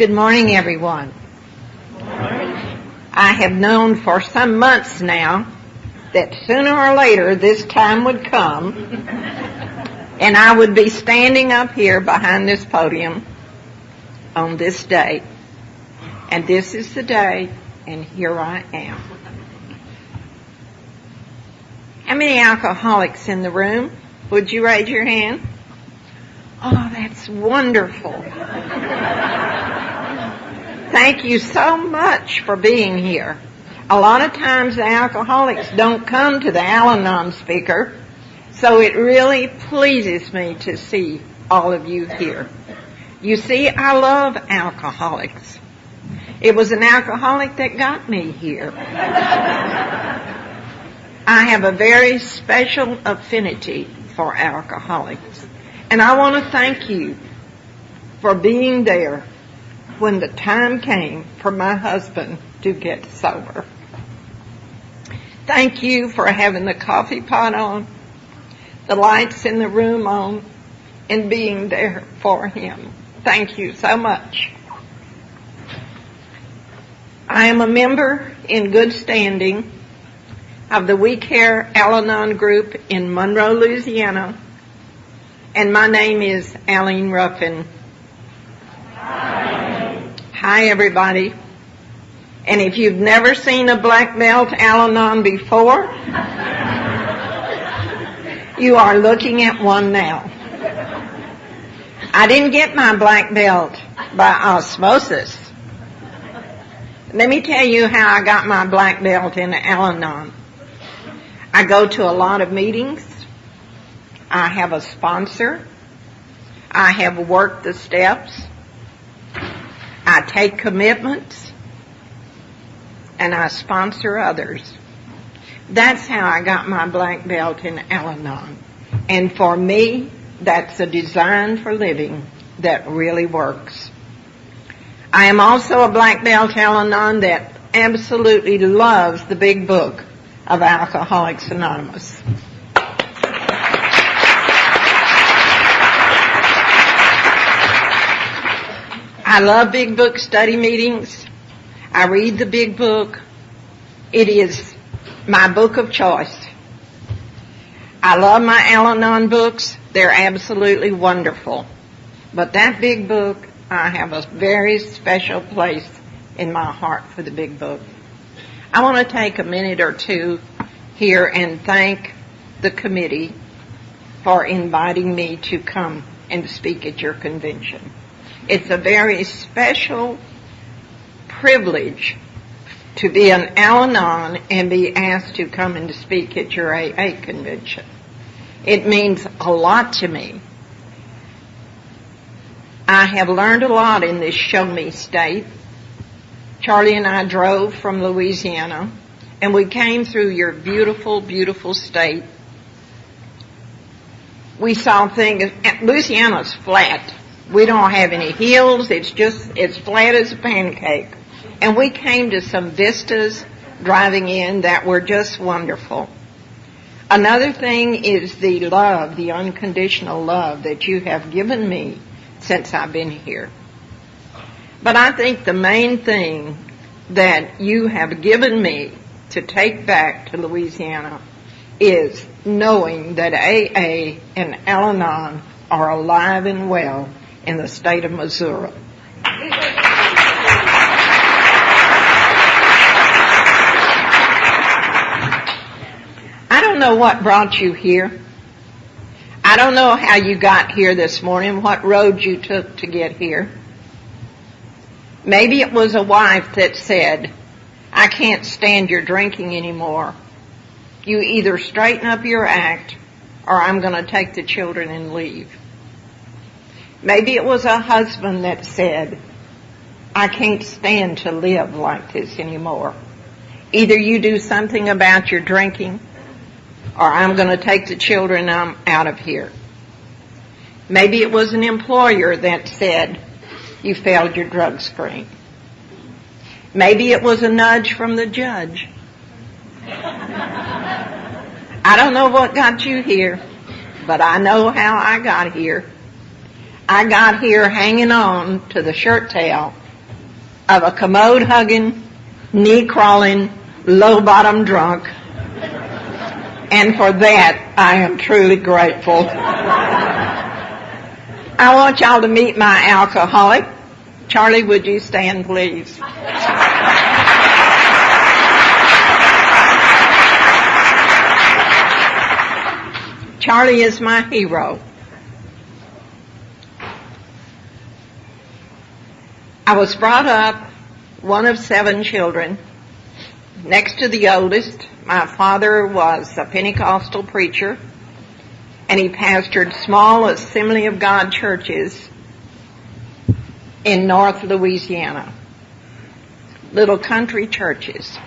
Good morning, everyone. I have known for some months now that sooner or later this time would come and I would be standing up here behind this podium on this day. And this is the day, and here I am. How many alcoholics in the room? Would you raise your hand? Oh, that's wonderful. Thank you so much for being here. A lot of times the alcoholics don't come to the Al-Anon speaker, so it really pleases me to see all of you here. You see, I love alcoholics. It was an alcoholic that got me here. I have a very special affinity for alcoholics, and I want to thank you for being there when the time came for my husband to get sober. Thank you for having the coffee pot on, the lights in the room on, and being there for him. Thank you so much. I am a member in good standing of the We Care Al-Anon group in Monroe, Louisiana, and my name is Aileen R. Hi, everybody. And if you've never seen a black belt Al-Anon before, you are looking at one now. I didn't get my black belt by osmosis. Let me tell you how I got my black belt in Al-Anon. I go to a lot of meetings. I have a sponsor. I have worked the steps. I take commitments. And I sponsor others. That's how I got my black belt in Al-Anon. And for me, that's a design for living that really works. I am also a black belt Al-Anon that absolutely loves the big book of Alcoholics Anonymous. I love big book study meetings. I read the big book. It is my book of choice. I love my Al-Anon books. They're absolutely wonderful. But that big book, I have a very special place in my heart for the big book. I want to take a minute or two here and thank the committee for inviting me to come and speak at your convention. It's a very special privilege to be an Al-Anon and be asked to come and to speak at your AA convention. It means a lot to me. I have learned a lot in this show me state. Charlie and I drove from Louisiana, and we came through your beautiful, beautiful state. We saw things. Louisiana's flat. We don't have any hills. It's flat as a pancake. And we came to some vistas driving in that were just wonderful. Another thing is the love, the unconditional love that you have given me since I've been here. But I think the main thing that you have given me to take back to Louisiana is knowing that AA and Alanon are alive and well in the state of Missouri. I don't know what brought you here. I don't know how you got here this morning, what road you took to get here. Maybe it was a wife that said, I can't stand your drinking anymore. You either straighten up your act or I'm going to take the children and leave. Maybe it was a husband that said, I can't stand to live like this anymore. Either you do something about your drinking or I'm going to take the children and I'm out of here. Maybe it was an employer that said, you failed your drug screen. Maybe it was a nudge from the judge. I don't know what got you here, but I know how I got here. I got here hanging on to the shirt tail of a commode-hugging, knee-crawling, low-bottom drunk, and for that I am truly grateful. I want y'all to meet my alcoholic. Charlie, would you stand, please? Charlie is my hero. I was brought up one of 7 children. Next to the oldest, my father was a Pentecostal preacher, and he pastored small Assembly of God churches in North Louisiana, little country churches.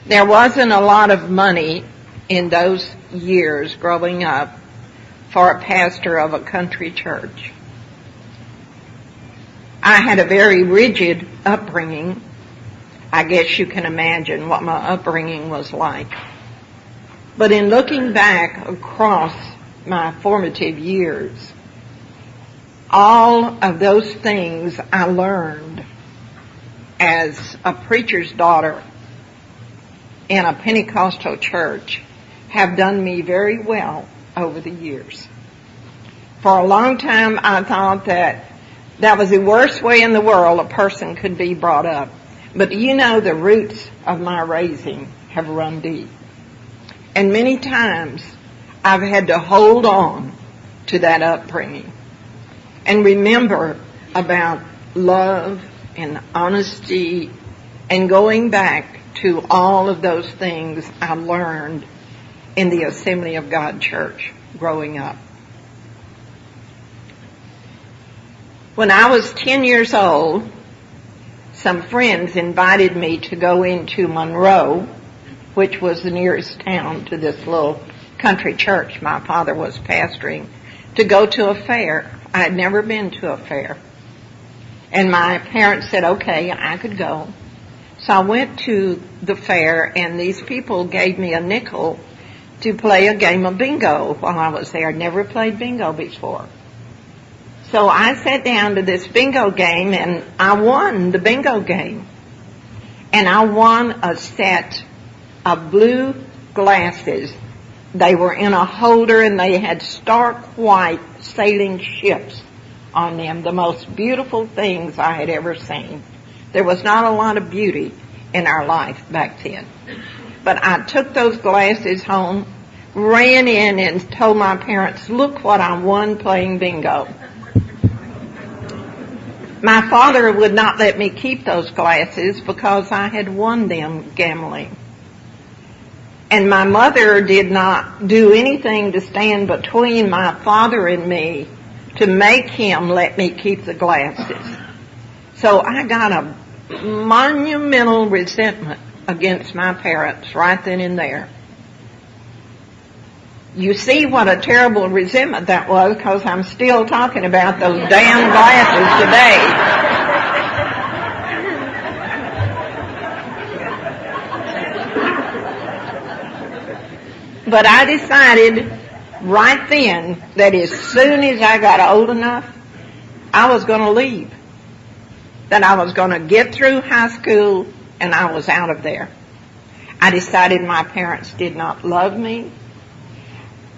There wasn't a lot of money in those years growing up for a pastor of a country church. I had a very rigid upbringing. I guess you can imagine what my upbringing was like. But in looking back across my formative years, all of those things I learned as a preacher's daughter in a Pentecostal church have done me very well over the years. For a long time, I thought that was the worst way in the world a person could be brought up. But you know, the roots of my raising have run deep. And many times I've had to hold on to that upbringing and remember about love and honesty and going back to all of those things I learned in the Assembly of God church growing up. When I was 10 years old, some friends invited me to go into Monroe, which was the nearest town to this little country church my father was pastoring, to go to a fair. I had never been to a fair. And my parents said, okay, I could go. So I went to the fair, and these people gave me a nickel to play a game of bingo while I was there. I'd never played bingo before. So I sat down to this bingo game, and I won the bingo game. And I won a set of blue glasses. They were in a holder, and they had stark white sailing ships on them, the most beautiful things I had ever seen. There was not a lot of beauty in our life back then. But I took those glasses home, ran in and told my parents, look what I won playing bingo. My father would not let me keep those glasses because I had won them gambling. And my mother did not do anything to stand between my father and me to make him let me keep the glasses. So I got a monumental resentment against my parents right then and there. You see what a terrible resentment that was, because I'm still talking about those damn glasses today. But I decided right then that as soon as I got old enough, I was going to leave. That I was going to get through high school and I was out of there. I decided my parents did not love me.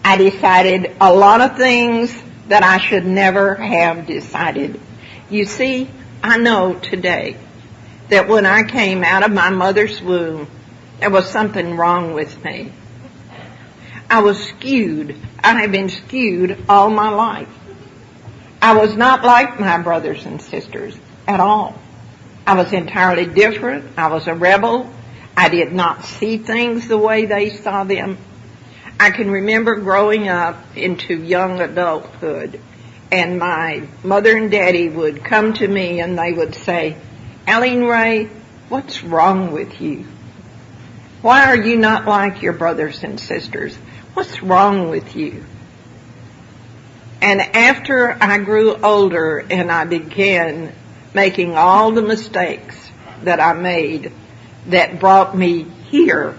I decided a lot of things that I should never have decided. You see, I know today that when I came out of my mother's womb, there was something wrong with me. I was skewed. I have been skewed all my life. I was not like my brothers and sisters at all. I was entirely different. I was a rebel. I did not see things the way they saw them. I can remember growing up into young adulthood, and my mother and daddy would come to me and they would say, Aileen R, what's wrong with you? Why are you not like your brothers and sisters? What's wrong with you? And after I grew older and I began making all the mistakes that I made that brought me here,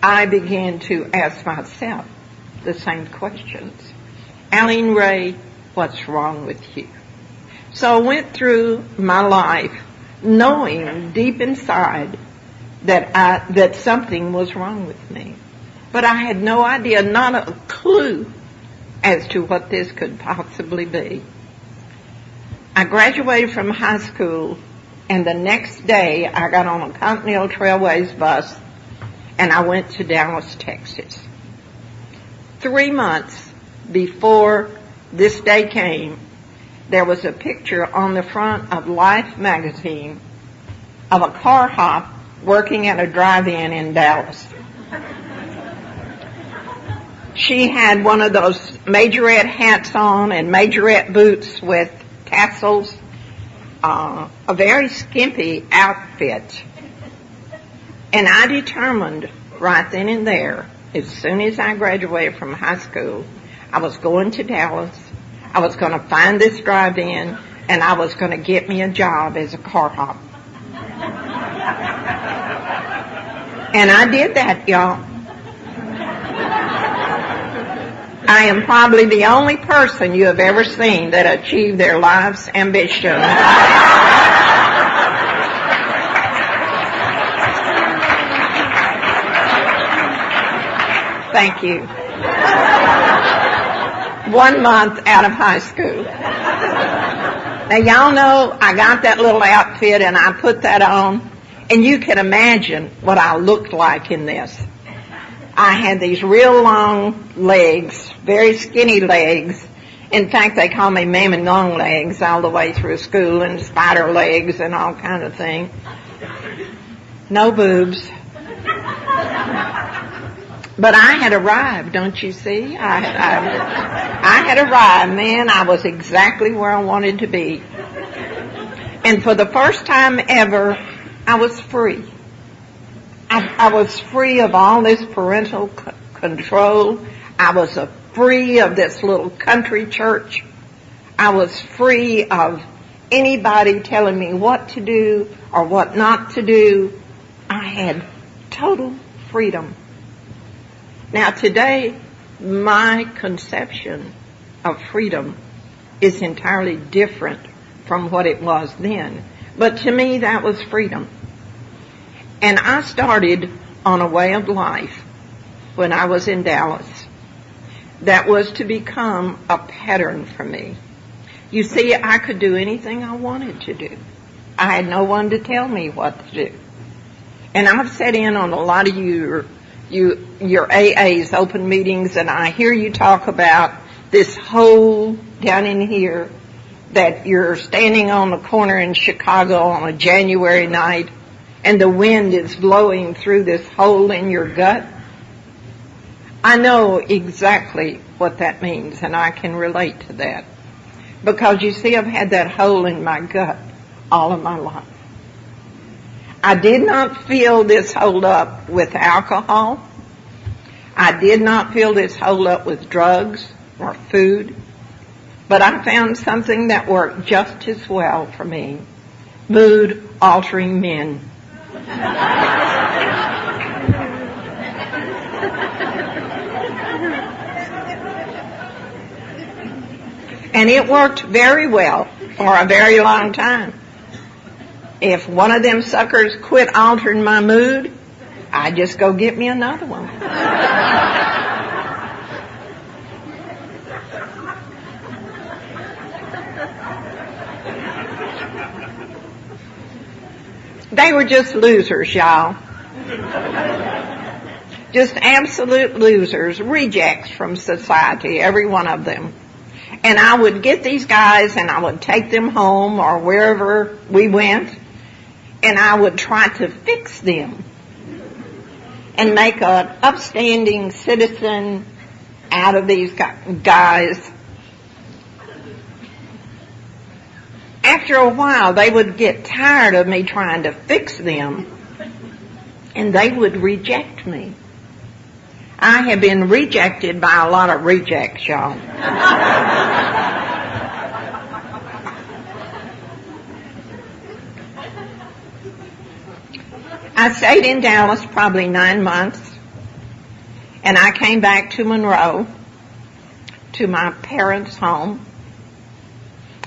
I began to ask myself the same questions. Aileen R, what's wrong with you? So I went through my life knowing deep inside that something was wrong with me. But I had no idea, not a clue as to what this could possibly be. I graduated from high school, and the next day I got on a Continental Trailways bus and I went to Dallas, Texas. 3 months before this day came, there was a picture on the front of Life magazine of a car hop working at a drive-in in Dallas. She had one of those majorette hats on and majorette boots with tassels, a very skimpy outfit. And I determined right then and there, as soon as I graduated from high school, I was going to Dallas, I was going to find this drive-in, and I was going to get me a job as a car hop. And I did that, y'all. I am probably the only person you have ever seen that achieved their life's ambition. Thank you. 1 month out of high school. Now, y'all know I got that little outfit and I put that on, and you can imagine what I looked like in this. I had these real long legs, very skinny legs. In fact, they call me Mammy Long Legs all the way through school, and spider legs and all kind of things. No boobs. But I had arrived, don't you see? I had arrived, man. I was exactly where I wanted to be. And for the first time ever, I was free. I was free of all this parental control. I was free of this little country church. I was free of anybody telling me what to do or what not to do. I had total freedom. Now today, my conception of freedom is entirely different from what it was then. But to me, that was freedom. And I started on a way of life when I was in Dallas that was to become a pattern for me. You see, I could do anything I wanted to do. I had no one to tell me what to do. And I've sat in on a lot of your AA's open meetings, and I hear you talk about this hole down in here, that you're standing on the corner in Chicago on a January night and the wind is blowing through this hole in your gut. I know exactly what that means, and I can relate to that. Because you see, I've had that hole in my gut all of my life. I did not fill this hole up with alcohol. I did not fill this hole up with drugs or food. But I found something that worked just as well for me. Mood-altering men. And it worked very well for a very long time. If one of them suckers quit altering my mood, I just go get me another one. They were just losers, y'all. Just absolute losers, rejects from society, every one of them. And I would get these guys and I would take them home or wherever we went, and I would try to fix them and make an upstanding citizen out of these guys. After a while, they would get tired of me trying to fix them, and they would reject me. I have been rejected by a lot of rejects, y'all. I stayed in Dallas probably 9 months, and I came back to Monroe, to my parents' home.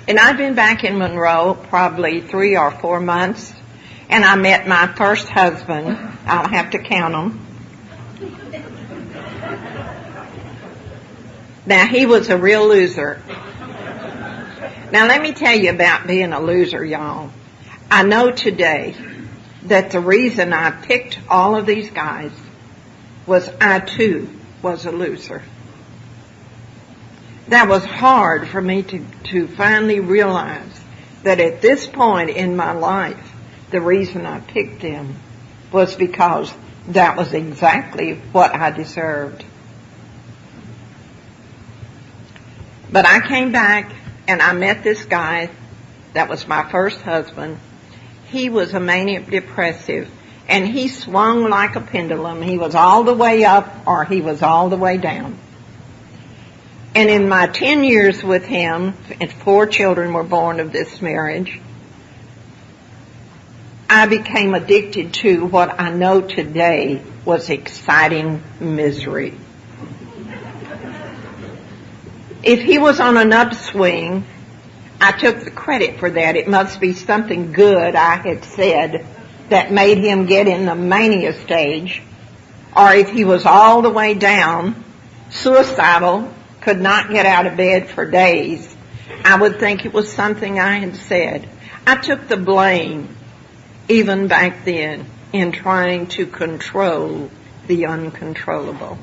And I'd been back in Monroe probably 3 or 4 months, and I met my first husband. I'll have to count them. Now, he was a real loser. Now, let me tell you about being a loser, y'all. I know today that the reason I picked all of these guys was I, too, was a loser. That was hard for me to finally realize that at this point in my life, the reason I picked them was because that was exactly what I deserved. But I came back and I met this guy that was my first husband. He was a manic depressive, and he swung like a pendulum. He was all the way up or he was all the way down. And in my 10 years with him, and 4 children were born of this marriage, I became addicted to what I know today was exciting misery. If he was on an upswing, I took the credit for that. It must be something good I had said that made him get in the mania stage. Or if he was all the way down, suicidal, could not get out of bed for days, I would think it was something I had said. I took the blame, even back then, in trying to control the uncontrollable.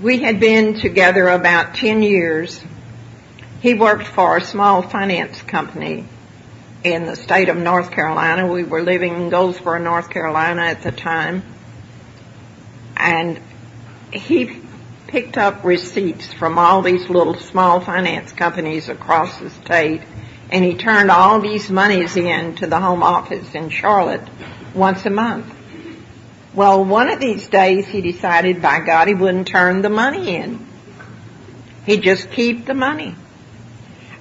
We had been together about 10 years. He worked for a small finance company in the state of North Carolina. We were living in Goldsboro, North Carolina at the time. And he picked up receipts from all these little small finance companies across the state, and he turned all these monies in to the home office in Charlotte once a month. Well, one of these days he decided, by God, he wouldn't turn the money in. He'd just keep the money.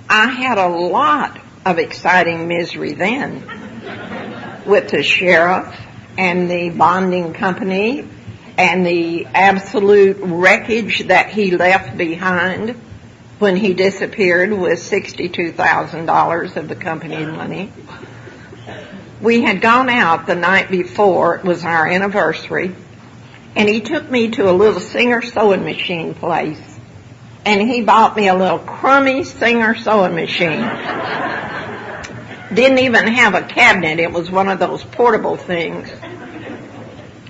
I had a lot of exciting misery then with the sheriff and the bonding company and the absolute wreckage that he left behind when he disappeared with $62,000 of the company money. We had gone out the night before, it was our anniversary, and he took me to a little Singer sewing machine place, and he bought me a little crummy Singer sewing machine. Didn't even have a cabinet, it was one of those portable things.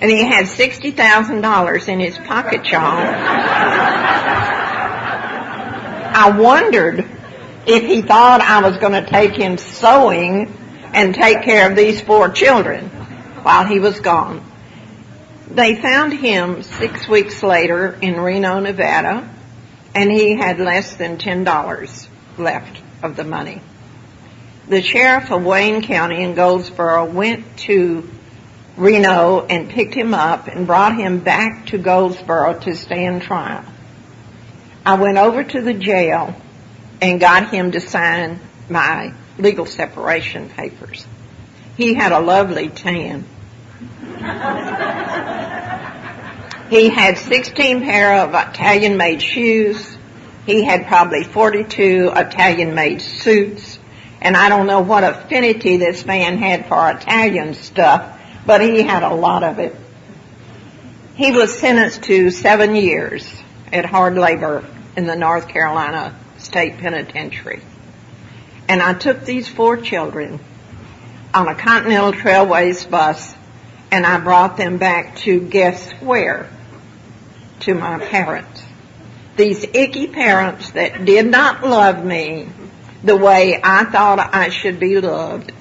And he had $60,000 in his pocket, y'all. I wondered if he thought I was going to take him sewing and take care of these 4 children while he was gone. They found him 6 weeks later in Reno, Nevada, and he had less than $10 left of the money. The sheriff of Wayne County in Goldsboro went to Reno and picked him up and brought him back to Goldsboro to stand trial. I went over to the jail and got him to sign my legal separation papers. He had a lovely tan. He had 16 pair of Italian-made shoes. He had probably 42 Italian-made suits. And I don't know what affinity this man had for Italian stuff, but he had a lot of it. He was sentenced to 7 years at hard labor in the North Carolina State Penitentiary. And I took these 4 children on a Continental Trailways bus, and I brought them back to guess where? To my parents. These icky parents that did not love me the way I thought I should be loved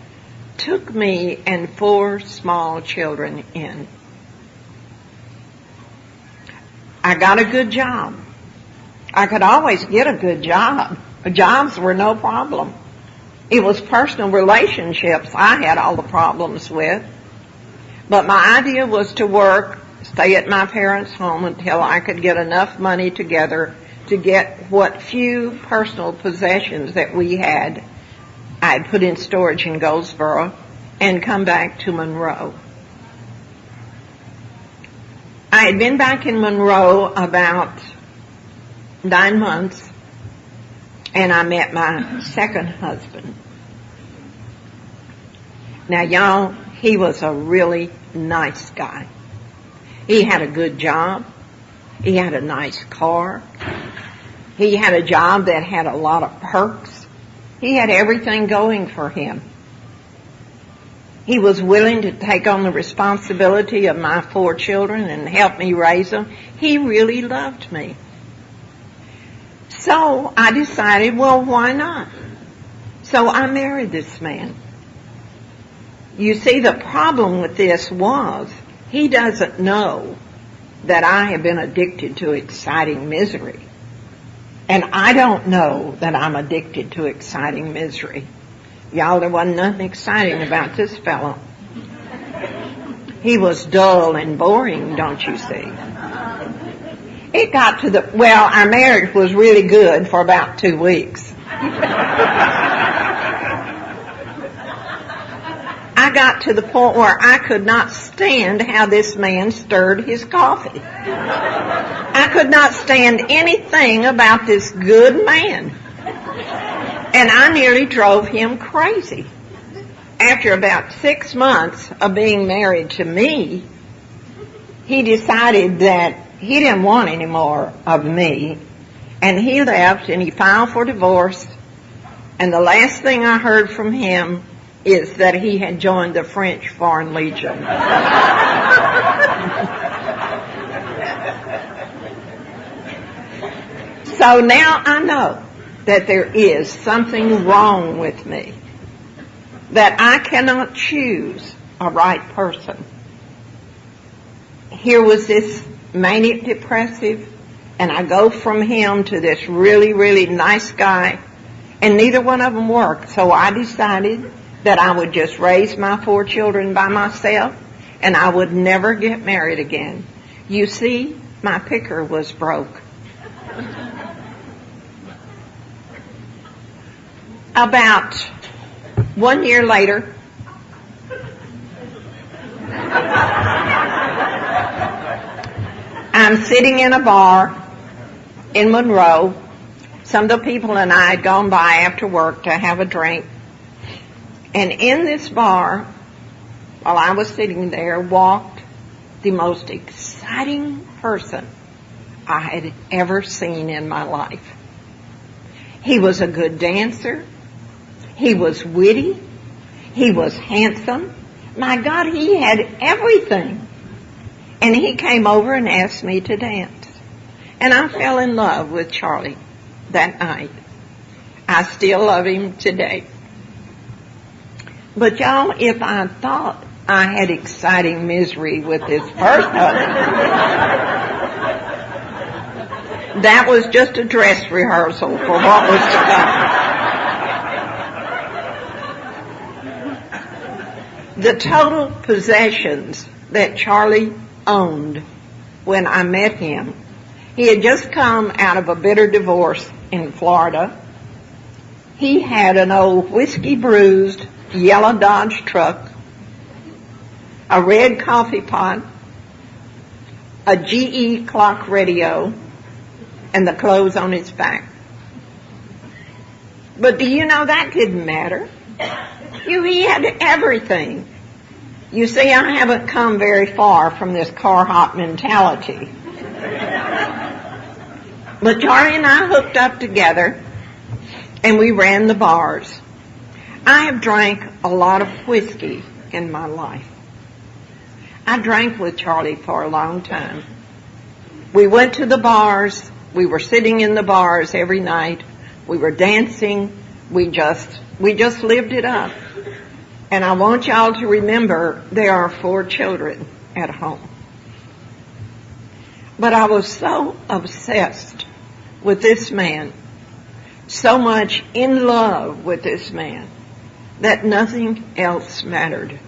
took me and 4 small children in. I got a good job. I could always get a good job. Jobs were no problem. It was personal relationships I had all the problems with. But my idea was to work, stay at my parents' home until I could get enough money together to get what few personal possessions that we had. I had put in storage in Goldsboro and come back to Monroe. I had been back in Monroe about 9 months, and I met my second husband. Now, y'all, he was a really nice guy. He had a good job. He had a nice car. He had a job that had a lot of perks. He had everything going for him. He was willing to take on the responsibility of my 4 children and help me raise them. He really loved me. So I decided, well, why not? So I married this man. You see, the problem with this was he doesn't know that I have been addicted to exciting misery. And I don't know that I'm addicted to exciting misery. Y'all, there wasn't nothing exciting about this fellow. He was dull and boring, don't you see? It got to our marriage was really good for about 2 weeks. I got to the point where I could not stand how this man stirred his coffee. I could not stand anything about this good man. And I nearly drove him crazy. After about 6 months of being married to me, he decided that he didn't want any more of me. And he left and he filed for divorce. And the last thing I heard from him is that he had joined the French Foreign Legion. So now I know that there is something wrong with me, that I cannot choose a right person. Here was this manic depressive, and I go from him to this really, really nice guy, and neither one of them worked. So I decided that I would just raise my 4 children by myself, and I would never get married again. You see, my picker was broke. About 1 year later, I'm sitting in a bar in Monroe. Some of the people and I had gone by after work to have a drink. And in this bar, while I was sitting there, walked the most exciting person I had ever seen in my life. He was a good dancer. He was witty. He was handsome. My God, he had everything. And he came over and asked me to dance. And I fell in love with Charlie that night. I still love him today. But y'all, if I thought I had exciting misery with this first husband, that was just a dress rehearsal for what was to come. The total possessions that Charlie owned when I met him, he had just come out of a bitter divorce in Florida. He had an old whiskey-bruised yellow Dodge truck, a red coffee pot, a GE clock radio, and the clothes on his back. But do you know that didn't matter? He had everything. You see, I haven't come very far from this car hop mentality. But Charlie and I hooked up together, and we ran the bars. I have drank a lot of whiskey in my life. I drank with Charlie for a long time. We went to the bars. We were sitting in the bars every night. We were dancing. We just lived it up. And I want y'all to remember there are 4 children at home. But I was so obsessed with this man, so much in love with this man, that nothing else mattered.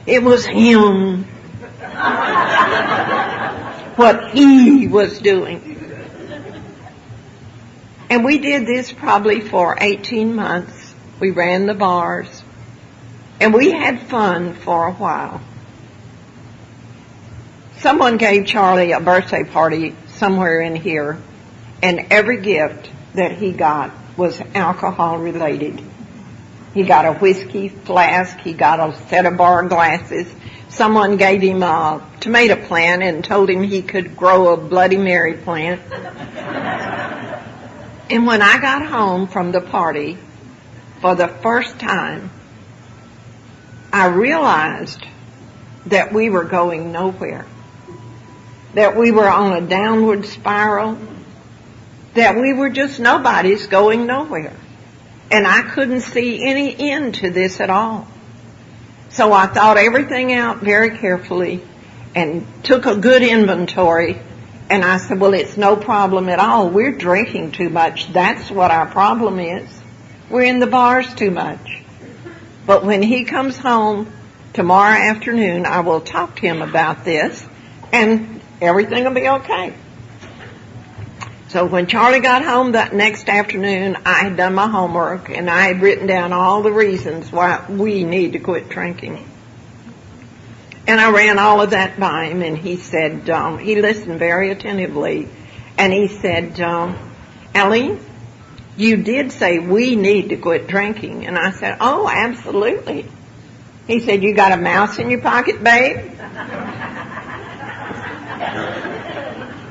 It was him, what he was doing. And we did this probably for 18 months. We ran the bars, and we had fun for a while. Someone gave Charlie a birthday party somewhere in here, and every gift that he got was alcohol related. He got a whiskey flask, he got a set of bar glasses. Someone gave him a tomato plant and told him he could grow a Bloody Mary plant. And when I got home from the party, for the first time, I realized that we were going nowhere, that we were on a downward spiral, that we were just nobodies going nowhere. And I couldn't see any end to this at all. So I thought everything out very carefully and took a good inventory. And I said, well, it's no problem at all. We're drinking too much. That's what our problem is. We're in the bars too much. But when he comes home tomorrow afternoon, I will talk to him about this, and everything will be okay. So when Charlie got home that next afternoon, I had done my homework, and I had written down all the reasons why we need to quit drinking. And I ran all of that by him, and he said, he listened very attentively, and he said, Aileen, you did say we need to quit drinking. And I said, oh, absolutely. He said, you got a mouse in your pocket, babe?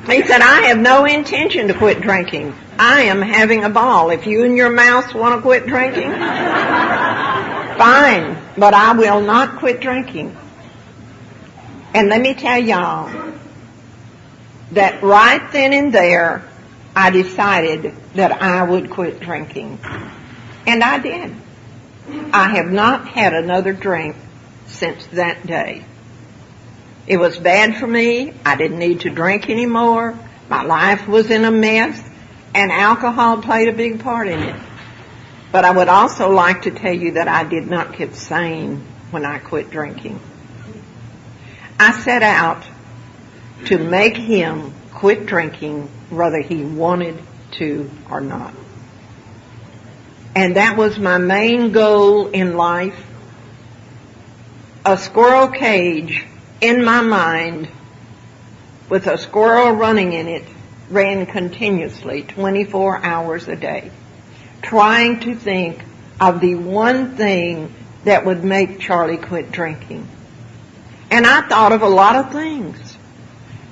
He said, I have no intention to quit drinking. I am having a ball. If you and your mouse want to quit drinking, fine, but I will not quit drinking. And let me tell y'all that right then and there, I decided that I would quit drinking. And I did. I have not had another drink since that day. It was bad for me. I didn't need to drink anymore. My life was in a mess, and alcohol played a big part in it. But I would also like to tell you that I did not get sane when I quit drinking. I set out to make him quit drinking whether he wanted to or not. And that was my main goal in life. A squirrel cage in my mind with a squirrel running in it ran continuously 24 hours a day, trying to think of the one thing that would make Charlie quit drinking. And I thought of a lot of things.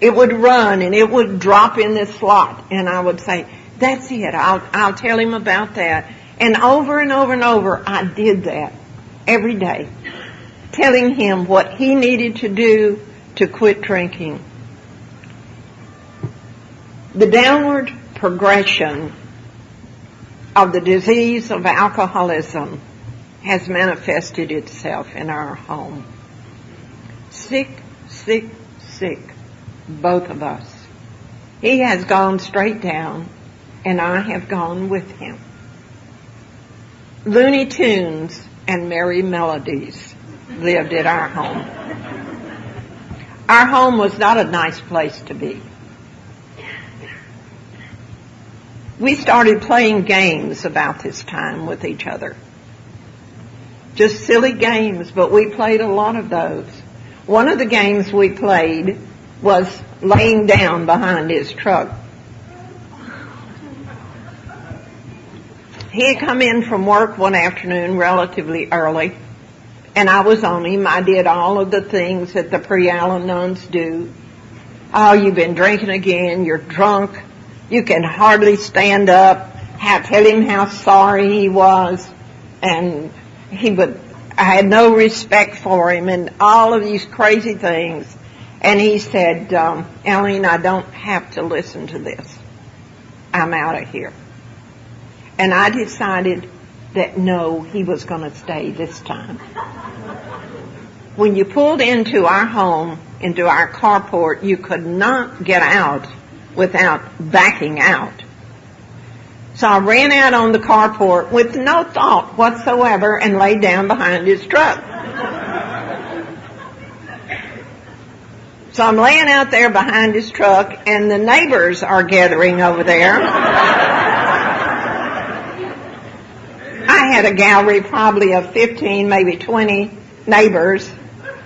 It would run and it would drop in this slot, and I would say, that's it, I'll tell him about that. And over and over and over, I did that every day, telling him what he needed to do to quit drinking. The downward progression of the disease of alcoholism has manifested itself in our home. Sick, sick, sick, both of us. He has gone straight down, and I have gone with him. Looney Tunes and merry melodies lived at our home. Our home was not a nice place to be. We started playing games about this time with each other. Just silly games, but we played a lot of those. One of the games we played was laying down behind his truck. He had come in from work one afternoon relatively early, and I was on him. I did all of the things that the pre-Alanons do. Oh, you've been drinking again, you're drunk, you can hardly stand up. Tell him how sorry he was, and I had no respect for him, and all of these crazy things. And he said, Aileen, I don't have to listen to this. I'm out of here. And I decided that no, he was going to stay this time. When you pulled into our home, into our carport, you could not get out without backing out. So I ran out on the carport with no thought whatsoever and laid down behind his truck. So I'm laying out there behind his truck, and the neighbors are gathering over there. I had a gallery probably of 15, maybe 20 neighbors,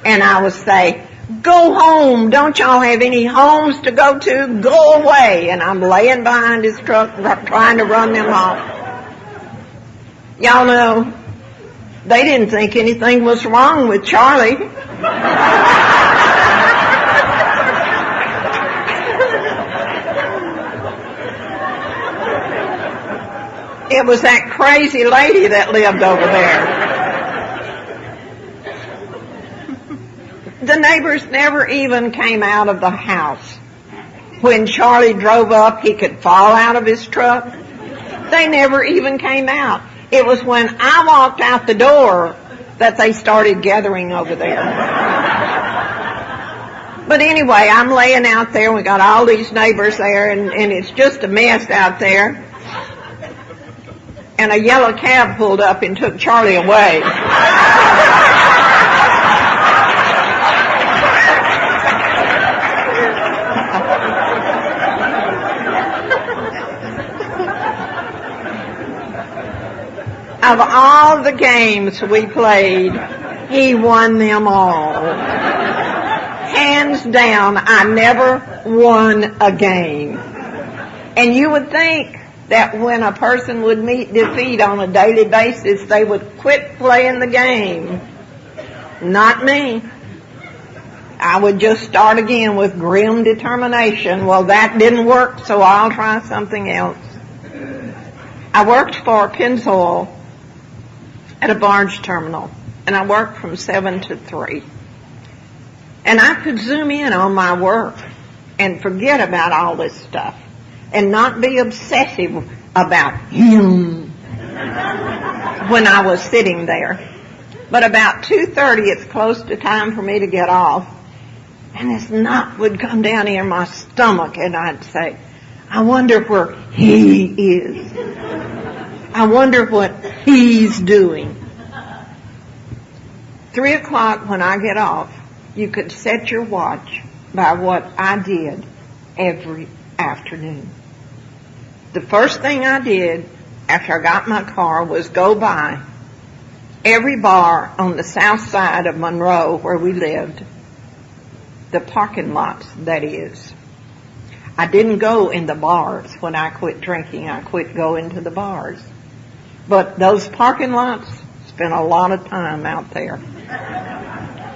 and I would say, Go home. Don't y'all have any homes to go to? Go away. And I'm laying behind his truck trying to run them off. Y'all know, they didn't think anything was wrong with Charlie. It was that crazy lady that lived over there. The neighbors never even came out of the house. When Charlie drove up, he could fall out of his truck. They never even came out. It was when I walked out the door that they started gathering over there. But anyway, I'm laying out there. We got all these neighbors there, and it's just a mess out there. And a yellow cab pulled up and took Charlie away. Of all the games we played, he won them all. Hands down, I never won a game. And you would think that when a person would meet defeat on a daily basis, they would quit playing the game. Not me. I would just start again with grim determination. Well, that didn't work, so I'll try something else. I worked for Pennzoil at a barge terminal, and I worked from 7 to 3. And I could zoom in on my work and forget about all this stuff and not be obsessive about him when I was sitting there. But about 2:30, it's close to time for me to get off, and this knot would come down in my stomach, and I'd say, I wonder where he is. I wonder what he's doing. 3 o'clock when I get off, you could set your watch by what I did every afternoon. The first thing I did after I got my car was go by every bar on the south side of Monroe where we lived, the parking lots, that is. I didn't go in the bars when I quit drinking. I quit going to the bars. But those parking lots, spent a lot of time out there.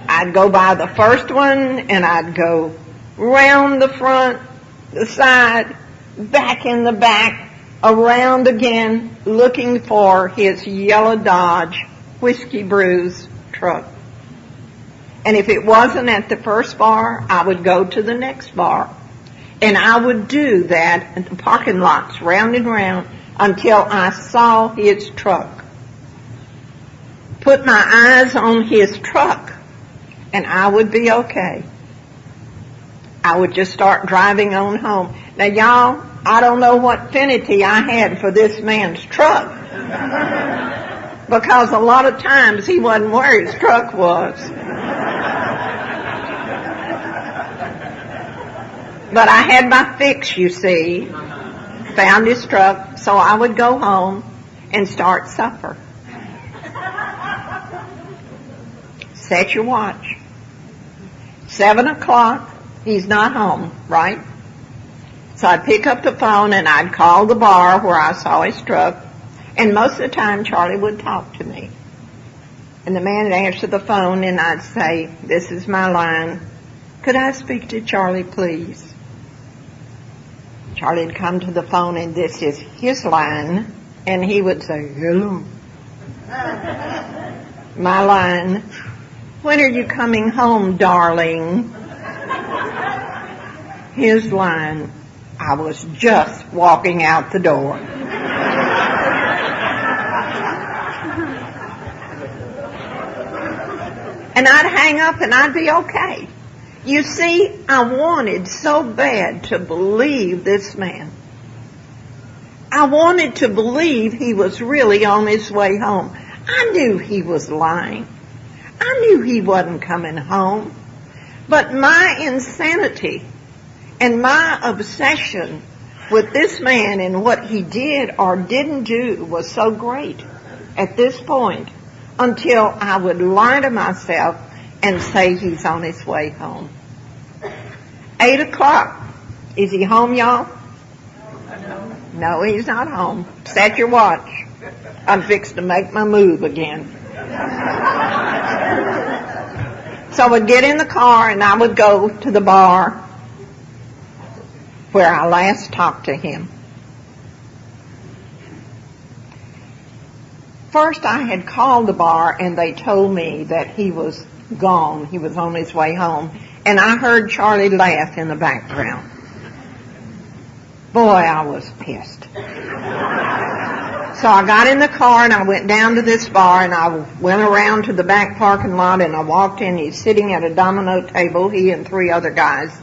I'd go by the first one, and I'd go round the front, the side, back in the back, around again, looking for his yellow Dodge Whiskey Brews truck. And if it wasn't at the first bar, I would go to the next bar. And I would do that at the parking lots, round and round, until I saw his truck. Put my eyes on his truck, and I would be okay. I would just start driving on home. Now, y'all, I don't know what affinity I had for this man's truck, because a lot of times he wasn't where his truck was. But I had my fix, you see. Found his truck, so I would go home and start supper. Set your watch. 7 o'clock, he's not home, right? So I'd pick up the phone and I'd call the bar where I saw his truck, and most of the time Charlie would talk to me. And the man would answer the phone, and I'd say, this is my line. Could I speak to Charlie, please? Charlie would come to the phone, and this is his line, and he would say, hello. My line, when are you coming home, darling? His line, I was just walking out the door. And I'd hang up and I'd be okay. You see, I wanted so bad to believe this man. I wanted to believe he was really on his way home. I knew he was lying. I knew he wasn't coming home. But my insanity and my obsession with this man and what he did or didn't do was so great at this point, until I would lie to myself and say he's on his way home. 8 o'clock. Is he home, y'all? No, he's not home. Set your watch. I'm fixed to make my move again. So I would get in the car and I would go to the bar where I last talked to him. First I had called the bar and they told me that he was gone. He was on his way home. And I heard Charlie laugh in the background. Boy, I was pissed. So I got in the car and I went down to this bar and I went around to the back parking lot and I walked in. He's sitting at a domino table, he and 3 other guys.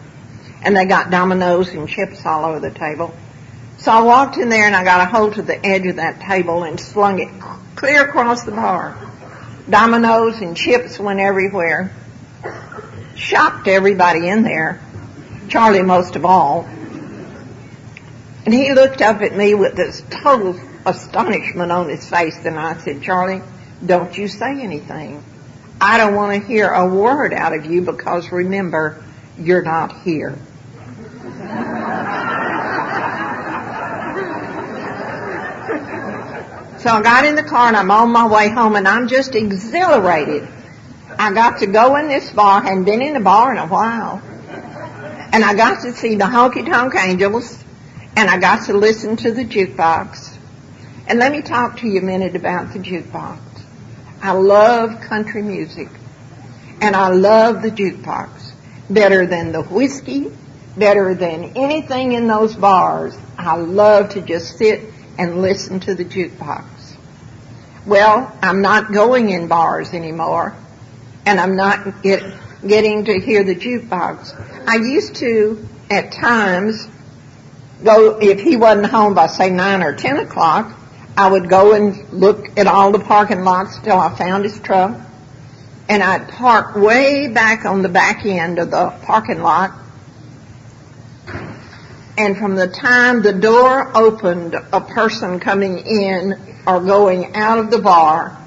And they got dominoes and chips all over the table. So I walked in there and I got a hold to the edge of that table and slung it clear across the bar. Dominoes and chips went everywhere. Shocked everybody in there, Charlie most of all. And he looked up at me with this total astonishment on his face, and I said, Charlie, don't you say anything. I don't want to hear a word out of you because remember, you're not here. So I got in the car and I'm on my way home and I'm just exhilarated. I got to go in this bar, hadn't been in a bar in a while. And I got to see the Honky Tonk Angels and I got to listen to the jukebox. And let me talk to you a minute about the jukebox. I love country music and I love the jukebox. Better than the whiskey, better than anything in those bars. I love to just sit and listen to the jukebox. Well, I'm not going in bars anymore, and I'm not getting to hear the jukebox. I used to, at times, go, if he wasn't home by, say, 9 or 10 o'clock, I would go and look at all the parking lots till I found his truck, and I'd park way back on the back end of the parking lot. And from the time the door opened, a person coming in or going out of the bar,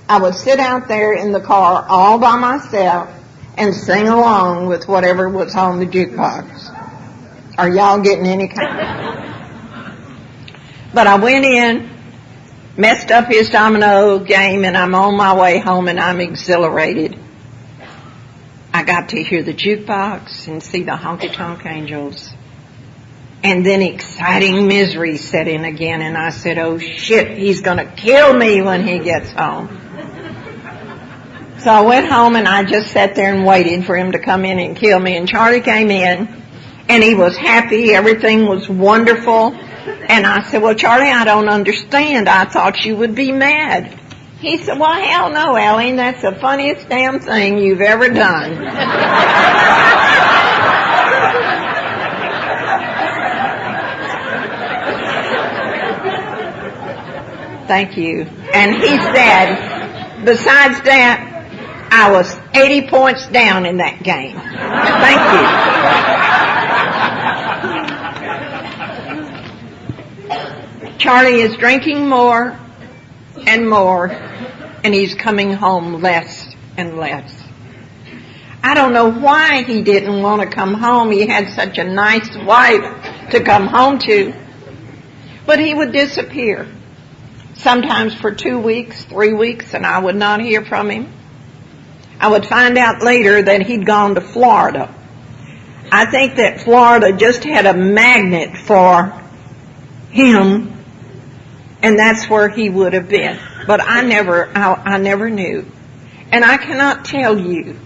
I would sit out there in the car all by myself and sing along with whatever was on the jukebox. Are y'all getting any kind? But I went in, messed up his domino game, and I'm on my way home and I'm exhilarated. I got to hear the jukebox and see the Honky Tonk Angels. And then exciting misery set in again, and I said, oh shit, he's going to kill me when he gets home. So I went home and I just sat there and waited for him to come in and kill me. And Charlie came in, and he was happy, everything was wonderful. And I said, well, Charlie, I don't understand. I thought you would be mad. He said, well, hell no, Aileen, that's the funniest damn thing you've ever done. Thank you. And he said, besides that, I was 80 points down in that game. Thank you. Charlie is drinking more and more, and he's coming home less and less. I don't know why he didn't want to come home. He had such a nice wife to come home to. But he would disappear. Sometimes for 2 weeks, 3 weeks, and I would not hear from him. I would find out later that he'd gone to Florida. I think that Florida just had a magnet for him, and that's where he would have been. But I never knew. And I cannot tell you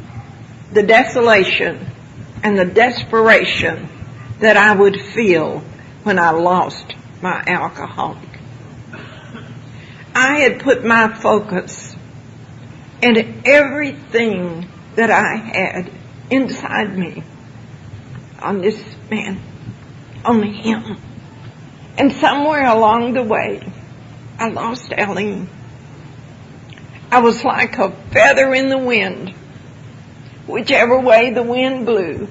the desolation and the desperation that I would feel when I lost my alcoholic. I had put my focus into everything that I had inside me on this man, on him. And somewhere along the way, I lost Aileen. I was like a feather in the wind, whichever way the wind blew.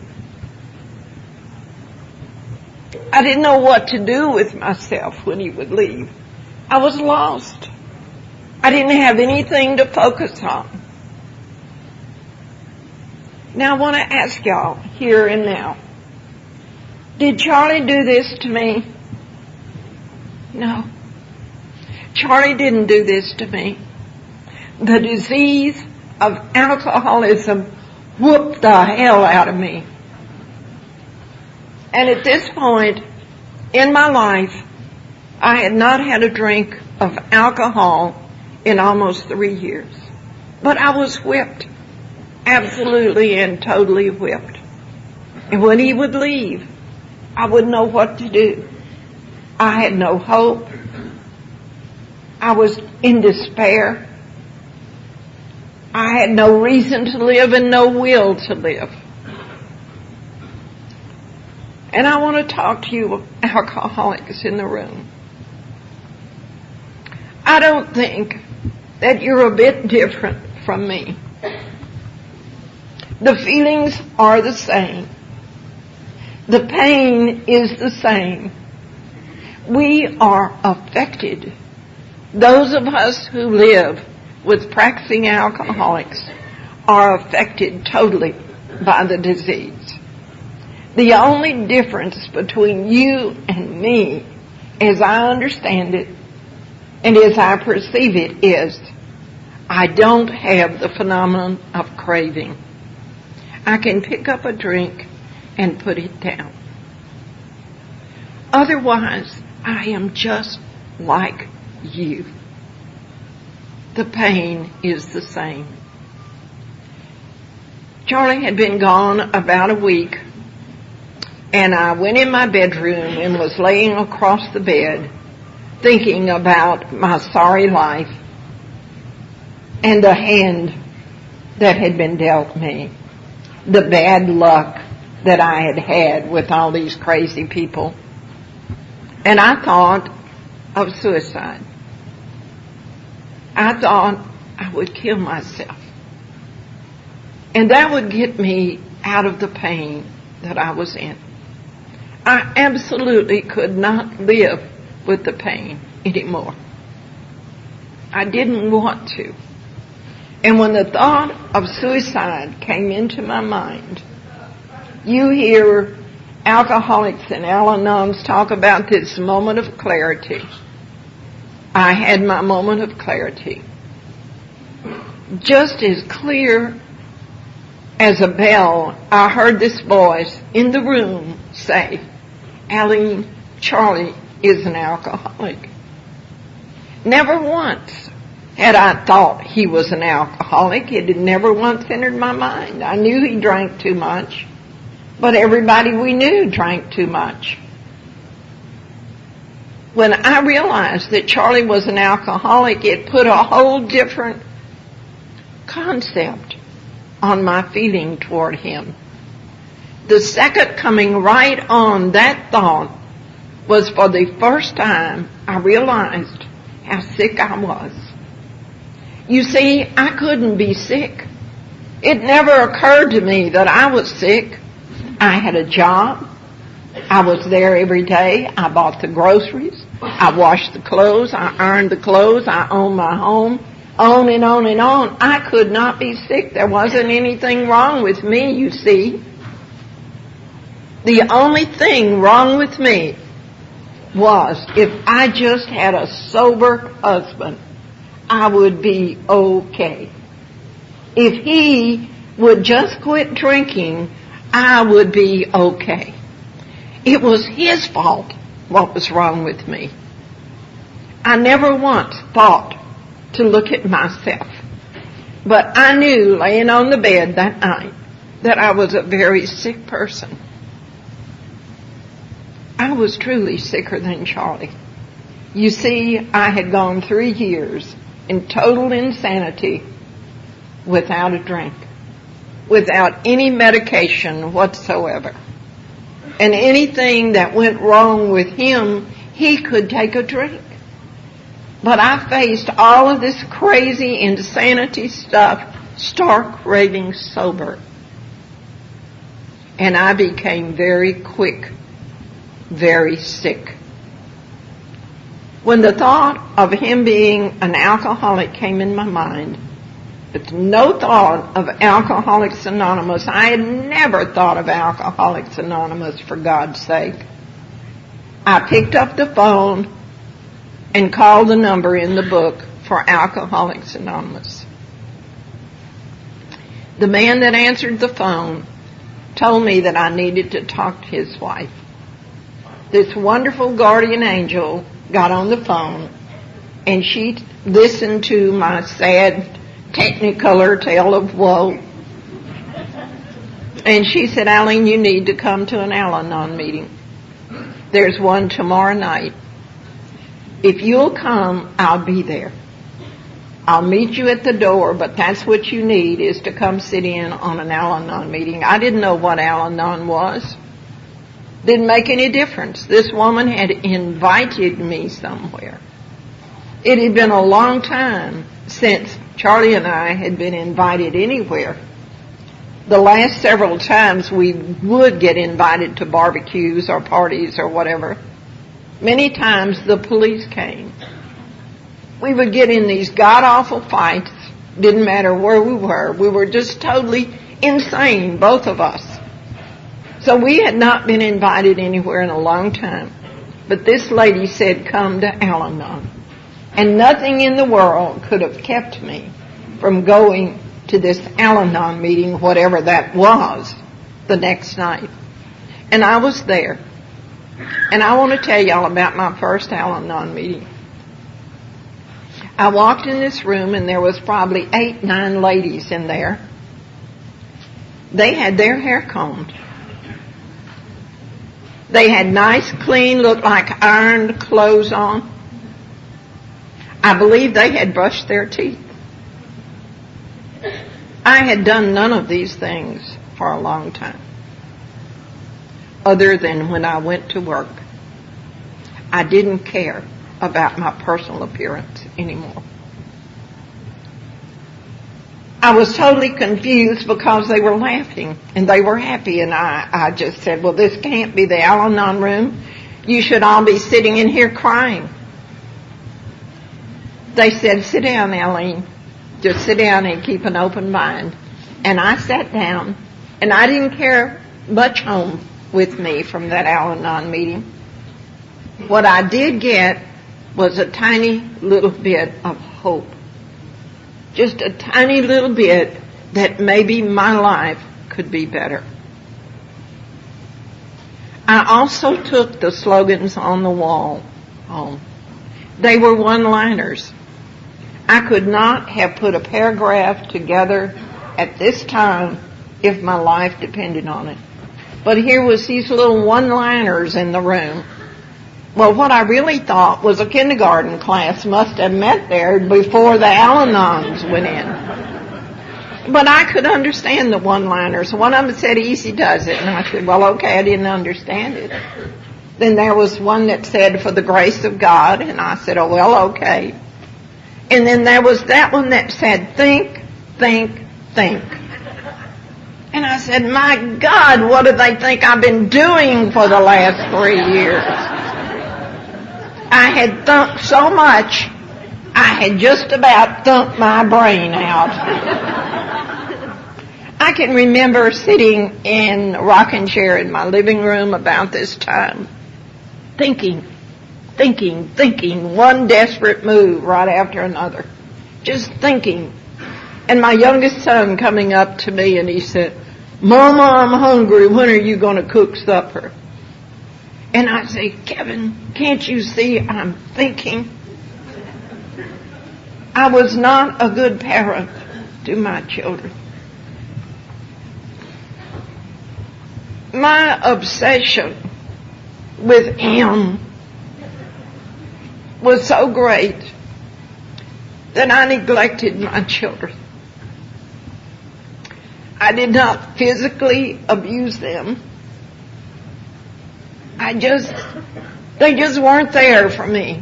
I didn't know what to do with myself when he would leave. I was lost. I didn't have anything to focus on. Now I want to ask y'all here and now, did Charlie do this to me? No. Charlie didn't do this to me. The disease of alcoholism whooped the hell out of me. And at this point in my life, I had not had a drink of alcohol in almost 3 years. But I was whipped. Absolutely and totally whipped. And when he would leave, I wouldn't know what to do. I had no hope. I was in despair. I had no reason to live and no will to live. And I want to talk to you alcoholics in the room. I don't think that you're a bit different from me. The feelings are the same. The pain is the same. We are affected. Those of us who live with practicing alcoholics are affected totally by the disease. The only difference between you and me, as I understand it and as I perceive it, is I don't have the phenomenon of craving. I can pick up a drink and put it down. Otherwise, I am just like you. The pain is the same. Charlie had been gone about a week, and I went in my bedroom and was laying across the bed thinking about my sorry life and the hand that had been dealt me, the bad luck that I had had with all these crazy people. And I thought of suicide. I thought I would kill myself. And that would get me out of the pain that I was in. I absolutely could not live with the pain anymore. I didn't want to. And when the thought of suicide came into my mind, you hear alcoholics and Al-Anons talk about this moment of clarity. I had my moment of clarity. Just as clear as a bell, I heard this voice in the room say, Aileen, Charlie is an alcoholic. Never once had I thought he was an alcoholic. It had never once entered my mind. I knew he drank too much, but everybody we knew drank too much. When I realized that Charlie was an alcoholic, it put a whole different concept on my feeling toward him. The second coming right on that thought was for the first time I realized how sick I was. You see, I couldn't be sick. It never occurred to me that I was sick. I had a job. I was there every day. I bought the groceries. I washed the clothes. I ironed the clothes. I owned my home. On and on and on. I could not be sick. There wasn't anything wrong with me, you see. The only thing wrong with me was if I just had a sober husband, I would be okay. If he would just quit drinking, I would be okay. It was his fault what was wrong with me. I never once thought to look at myself. But I knew, laying on the bed that night, that I was a very sick person. I was truly sicker than Charlie. You see, I had gone 3 years in total insanity without a drink, without any medication whatsoever. And anything that went wrong with him, he could take a drink. But I faced all of this crazy insanity stuff, stark raving sober. And I became very quick, very sick. When the thought of him being an alcoholic came in my mind, But no thought of Alcoholics Anonymous. I had never thought of Alcoholics Anonymous, for God's sake. I picked up the phone and called the number in the book for Alcoholics Anonymous. The man that answered the phone told me that I needed to talk to his wife. This wonderful guardian angel got on the phone, and she listened to my sad technicolor tale of woe. And she said, Aileen, you need to come to an Al-Anon meeting. There's one tomorrow night. If you'll come, I'll be there. I'll meet you at the door, but that's what you need, is to come sit in on an Al-Anon meeting. I didn't know what Al-Anon was. Didn't make any difference. This woman had invited me somewhere. It had been a long time since Charlie and I had been invited anywhere. The last several times we would get invited to barbecues or parties or whatever, many times the police came. We would get in these god-awful fights. Didn't matter where we were. We were just totally insane, both of us. So we had not been invited anywhere in a long time. But this lady said, come to Al-Anon. And nothing in the world could have kept me from going to this Al-Anon meeting, whatever that was, the next night. And I was there. And I want to tell y'all about my first Al-Anon meeting. I walked in this room, and there was probably 8, 9 ladies in there. They had their hair combed. They had nice, clean, looked like ironed clothes on. I believe they had brushed their teeth. I had done none of these things for a long time, other than when I went to work. I didn't care about my personal appearance anymore. I was totally confused because they were laughing and they were happy, and I just said, well, this can't be the Al-Anon room. You should all be sitting in here crying. They said, sit down, Aileen. Just sit down and keep an open mind. And I sat down, and I didn't carry much home with me from that Al-Anon meeting. What I did get was a tiny little bit of hope. Just a tiny little bit that maybe my life could be better. I also took the slogans on the wall home. They were one-liners. I could not have put a paragraph together at this time if my life depended on it. But here was these little one-liners in the room. Well, what I really thought was a kindergarten class must have met there before the Al-Anons went in. But I could understand the one-liners. One of them said, easy does it. And I said, well, okay, I didn't understand it. Then there was one that said, for the grace of God. And I said, oh, well, okay. And then there was that one that said, think, think, think. And I said, my God, what do they think I've been doing for the last 3 years? I had thumped so much, I had just about thumped my brain out. I can remember sitting in a rocking chair in my living room about this time, thinking, one desperate move right after another. Just thinking. And my youngest son coming up to me and he said, Mama, I'm hungry. When are you going to cook supper? And I say, Kevin, can't you see I'm thinking? I was not a good parent to my children. My obsession with him was so great that I neglected my children. I did not physically abuse them. They just weren't there for me.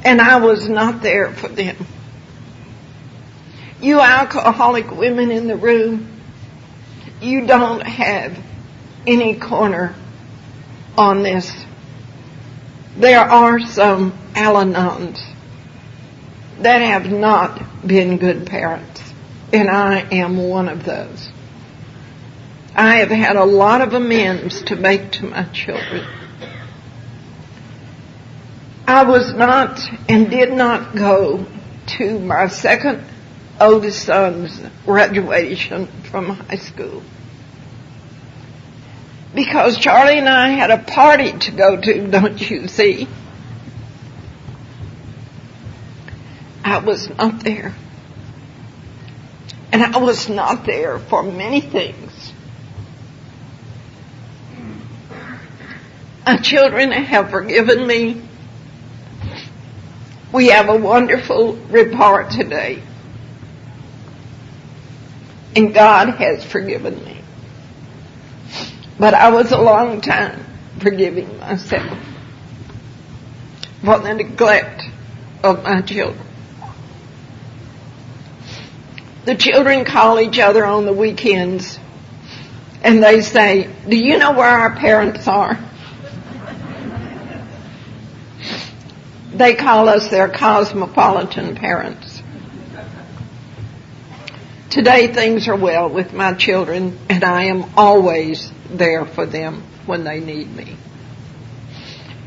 And I was not there for them. You alcoholic women in the room, you don't have any corner on this. There are some Al-Anons that have not been good parents, and I am one of those. I have had a lot of amends to make to my children. I was not and did not go to my second oldest son's graduation from high school because Charlie and I had a party to go to, don't you see? I was not there. And I was not there for many things. My children have forgiven me. We have a wonderful rapport today. And God has forgiven me. But I was a long time forgiving myself for the neglect of my children. The children call each other on the weekends and they say, "Do you know where our parents are?" They call us their cosmopolitan parents. Today things are well with my children, and I am always there for them when they need me.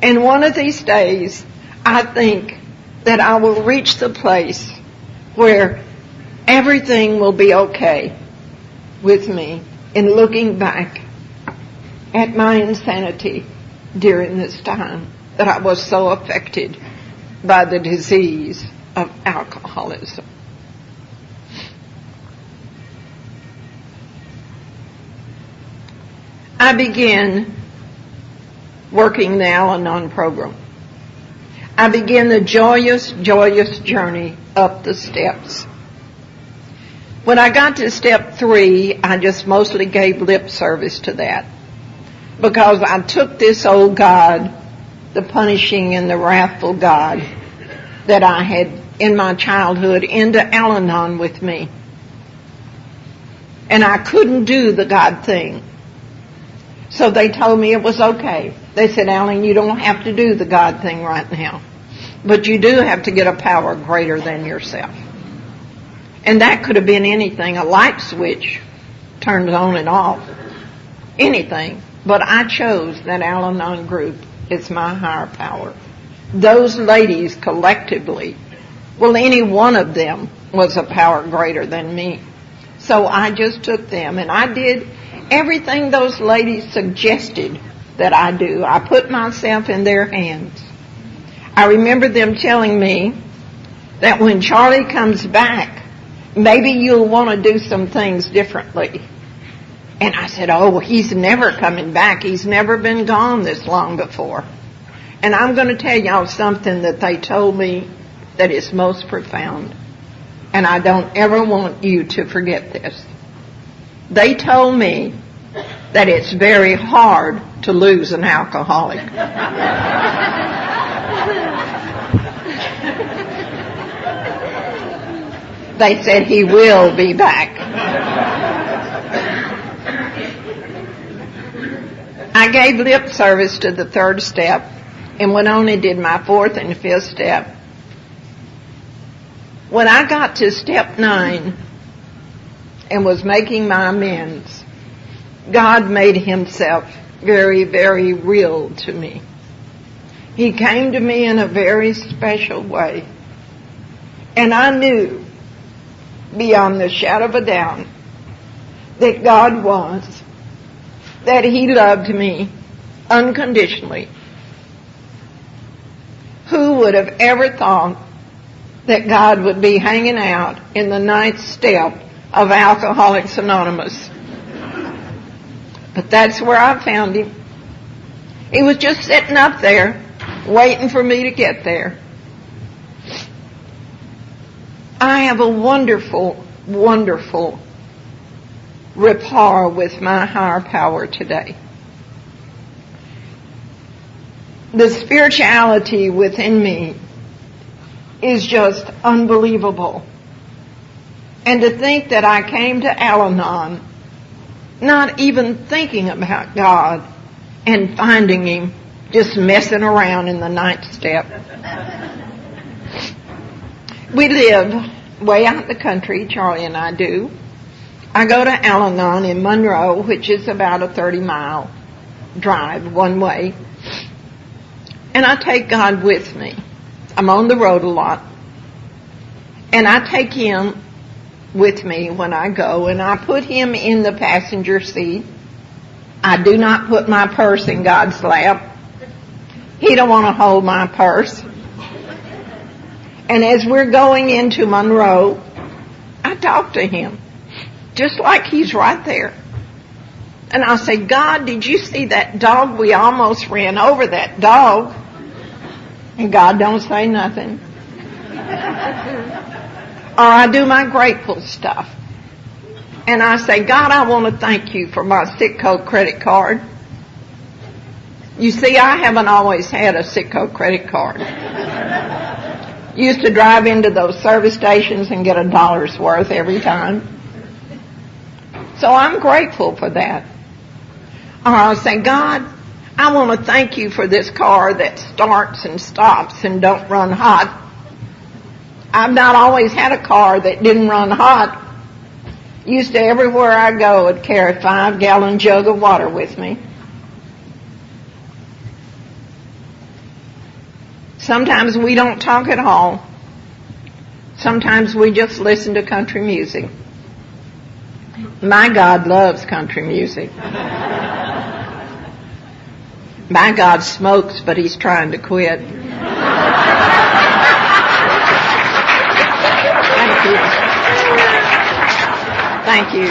And one of these days, I think that I will reach the place where everything will be okay with me in looking back at my insanity during this time that I was so affected by the disease of alcoholism. I began working the Al-Anon program. I began the joyous journey up the steps. When I got to step 3, I just mostly gave lip service to that because I took this old God, the punishing and the wrathful God that I had in my childhood, into Al-Anon with me. And I couldn't do the God thing. So they told me it was okay. They said, "Aileen, you don't have to do the God thing right now, but you do have to get a power greater than yourself." And that could have been anything. A light switch turns on and off. Anything. But I chose that Al-Anon group. It's my higher power. Those ladies collectively, well, any one of them was a power greater than me. So I just took them and I did everything those ladies suggested that I do. I put myself in their hands. I remember them telling me that when Charlie comes back, maybe you'll want to do some things differently. And I said, "Oh, he's never coming back. He's never been gone this long before." And I'm going to tell y'all something that they told me that is most profound. And I don't ever want you to forget this. They told me that it's very hard to lose an alcoholic. They said he will be back. I gave lip service to the 3rd step and went on and did my 4th and 5th step. When I got to step 9 and was making my amends, God made himself very, very real to me. He came to me in a very special way. And I knew beyond the shadow of a doubt that God was, that he loved me unconditionally. Who would have ever thought that God would be hanging out in the 9th step of Alcoholics Anonymous? But that's where I found him. He was just sitting up there, waiting for me to get there. I have a wonderful, wonderful rapport with my higher power today. The spirituality within me is just unbelievable. And to think that I came to Al-Anon not even thinking about God and finding him just messing around in the 9th step. We live way out in the country, Charlie and I do. I go to Al-Anon in Monroe, which is about a 30-mile drive one way. And I take God with me. I'm on the road a lot. And I take Him with me when I go, and I put Him in the passenger seat. I do not put my purse in God's lap. He don't want to hold my purse. And as we're going into Monroe, I talk to Him, just like He's right there. And I say, God, did you see that dog? We almost ran over that dog. And God don't say nothing. Or I do my grateful stuff. And I say, God, I want to thank you for my Citco credit card. You see, I haven't always had a Citco credit card. Used to drive into those service stations and get $1 worth every time. So I'm grateful for that. Or I'll say, God, I want to thank you for this car that starts and stops and don't run hot. I've not always had a car that didn't run hot. Used to everywhere I go, I'd carry a 5-gallon jug of water with me. Sometimes we don't talk at all. Sometimes we just listen to country music. My God loves country music. My God smokes, but He's trying to quit. Thank you.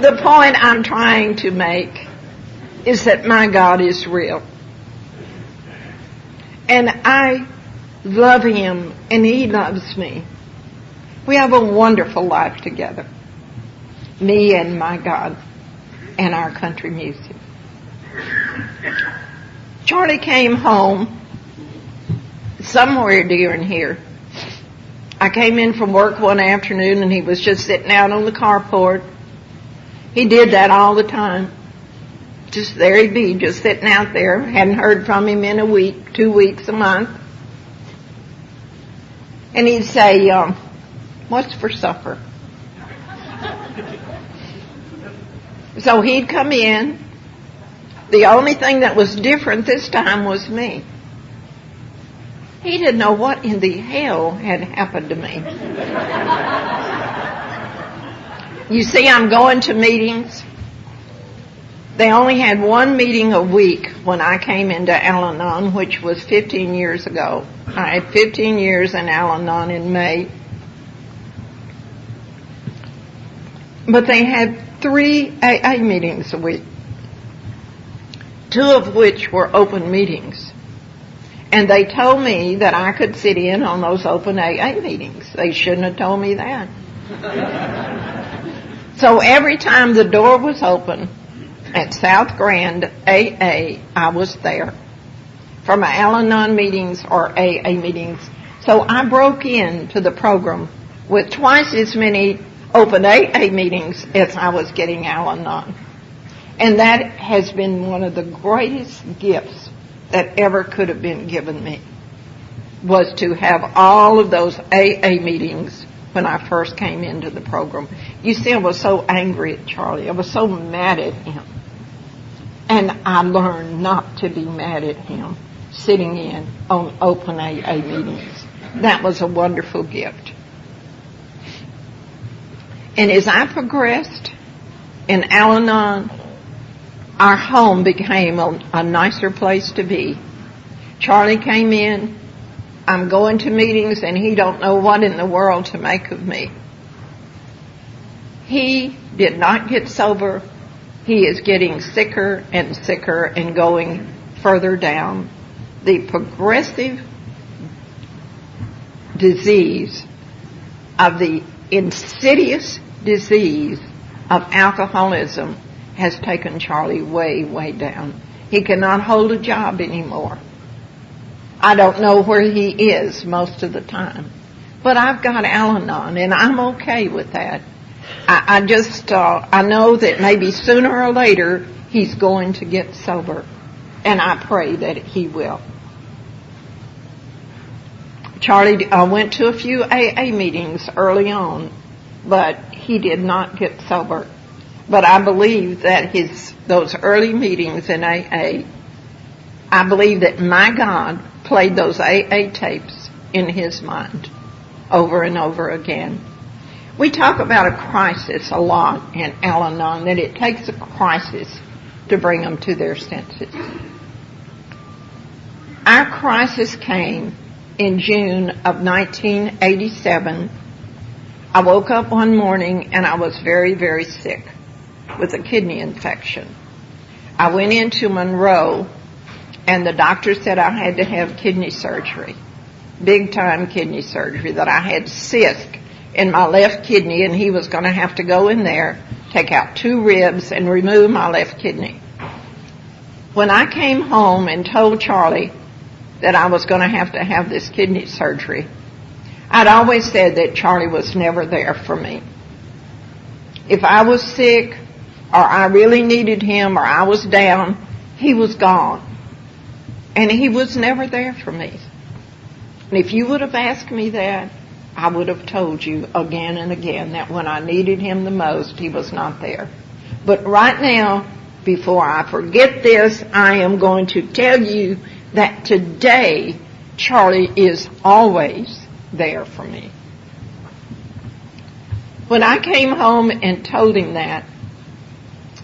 The point I'm trying to make is that my God is real. And I love Him, and He loves me. We have a wonderful life together. Me and my God and our country music. Charlie came home somewhere during here. I came in from work one afternoon and he was just sitting out on the carport. He did that all the time. Just there he'd be, just sitting out there. Hadn't heard from him in a week, 2 weeks, a month. And he'd say, what's for supper? So he'd come in. The only thing that was different this time was me. He didn't know what in the hell had happened to me. You see, I'm going to meetings. They only had one meeting a week when I came into Al-Anon, which was 15 years ago. I had 15 years in Al-Anon in May. But they had 3 AA meetings a week, 2 of which were open meetings. And they told me that I could sit in on those open AA meetings. They shouldn't have told me that. So every time the door was open at South Grand AA, I was there for my Al-Anon meetings or AA meetings. So I broke into the program with twice as many open AA meetings as I was getting Al-Anon. And that has been one of the greatest gifts that ever could have been given me, was to have all of those AA meetings when I first came into the program. You see, I was so angry at Charlie. I was so mad at him. And I learned not to be mad at him sitting in on open AA meetings. That was a wonderful gift. And as I progressed in Al-Anon, our home became a nicer place to be. Charlie came in. I'm going to meetings, and he don't know what in the world to make of me. He did not get sober. He is getting sicker and sicker and going further down. The progressive disease of the insidious disease of alcoholism has taken Charlie way, way down. He cannot hold a job anymore. I don't know where he is most of the time. But I've got Al-Anon, and I'm okay with that. I know that maybe sooner or later he's going to get sober, and I pray that he will. Charlie went to a few AA meetings early on, but he did not get sober. But I believe that those early meetings in AA, I believe that my God played those AA tapes in his mind over and over again. We talk about a crisis a lot in Al-Anon, that it takes a crisis to bring them to their senses. Our crisis came in June of 1987. I woke up one morning and I was very, very sick with a kidney infection. I went into Monroe and the doctor said I had to have kidney surgery, big time kidney surgery, that I had cyst in my left kidney and he was going to have to go in there, take out 2 ribs and remove my left kidney. When I came home and told Charlie that I was going to have this kidney surgery, I'd always said that Charlie was never there for me. If I was sick or I really needed him or I was down, he was gone. And he was never there for me. And if you would have asked me that, I would have told you again and again that when I needed him the most, he was not there. But right now, before I forget this, I am going to tell you that today, Charlie is always there for me. When I came home and told him that,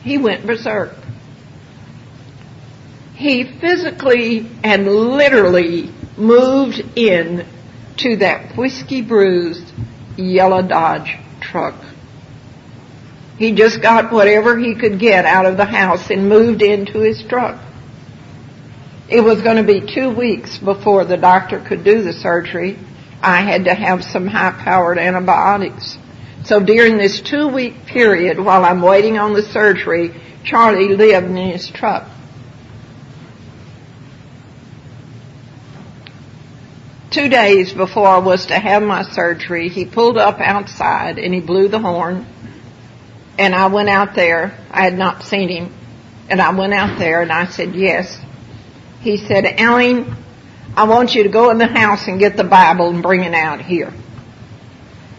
he went berserk. He physically and literally moved in to that whiskey-bruised yellow Dodge truck. He just got whatever he could get out of the house and moved into his truck. It was going to be 2 weeks before the doctor could do the surgery. I had to have some high-powered antibiotics. So during this 2-week period, while I'm waiting on the surgery, Charlie lived in his truck. 2 days before I was to have my surgery, he pulled up outside and he blew the horn. And I went out there. I had not seen him. And I went out there and I said, yes. He said, Aileen, I want you to go in the house and get the Bible and bring it out here.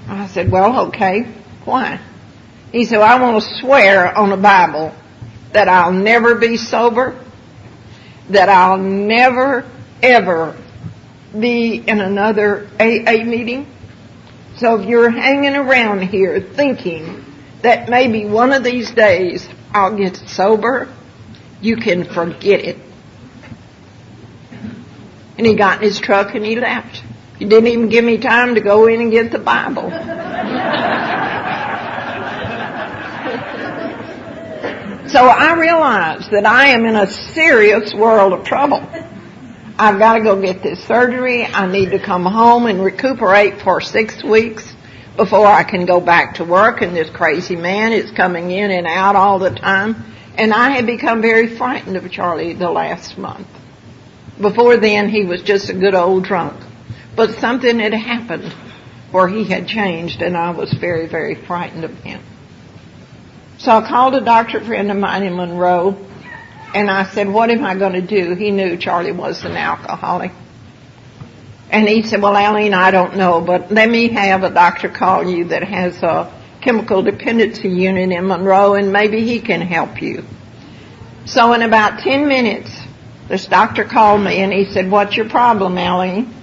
I said, well, okay. Why? He said, well, I want to swear on the Bible that I'll never be sober, that I'll never, ever be in another AA meeting. So if you're hanging around here thinking that maybe one of these days I'll get sober, you can forget it. And he got in his truck and he left. He didn't even give me time to go in and get the Bible. So I realized that I am in a serious world of trouble. I've got to go get this surgery. I need to come home and recuperate for 6 weeks before I can go back to work. And this crazy man is coming in and out all the time. And I had become very frightened of Charlie the last month. Before then, he was just a good old drunk. But something had happened where he had changed, and I was very, very frightened of him. So I called a doctor friend of mine in Monroe, and I said, what am I going to do? He knew Charlie was an alcoholic. And he said, well, Aileen, I don't know, but let me have a doctor call you that has a chemical dependency unit in Monroe, and maybe he can help you. So in about 10 minutes, this doctor called me, and he said, what's your problem, Aileen?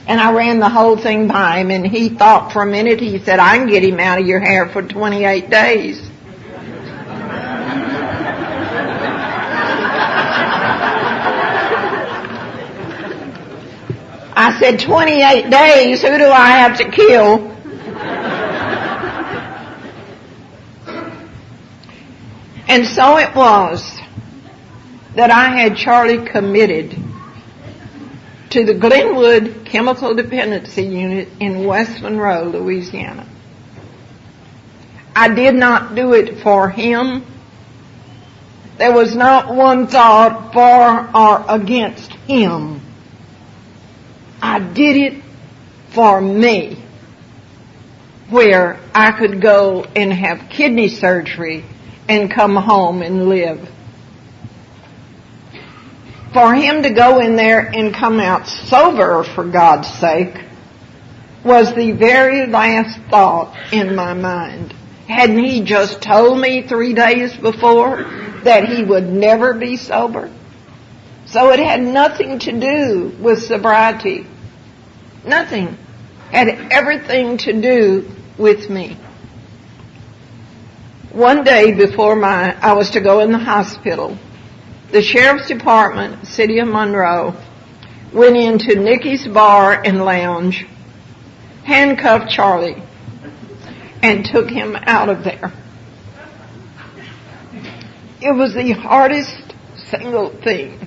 And I ran the whole thing by him, and he thought for a minute. He said, I can get him out of your hair for 28 days. I said, 28 days? Who do I have to kill? And so it was that I had Charlie committed to the Glenwood Chemical Dependency Unit in West Monroe, Louisiana. I did not do it for him. There was not one thought for or against him. I did it for me, where I could go and have kidney surgery and come home and live. For him to go in there and come out sober, for God's sake, was the very last thought in my mind. Hadn't he just told me 3 days before that he would never be sober? So it had nothing to do with sobriety. Nothing. Had everything to do with me. One day before I was to go in the hospital, the Sheriff's Department, City of Monroe, went into Nikki's Bar and Lounge, handcuffed Charlie, and took him out of there. It was the hardest single thing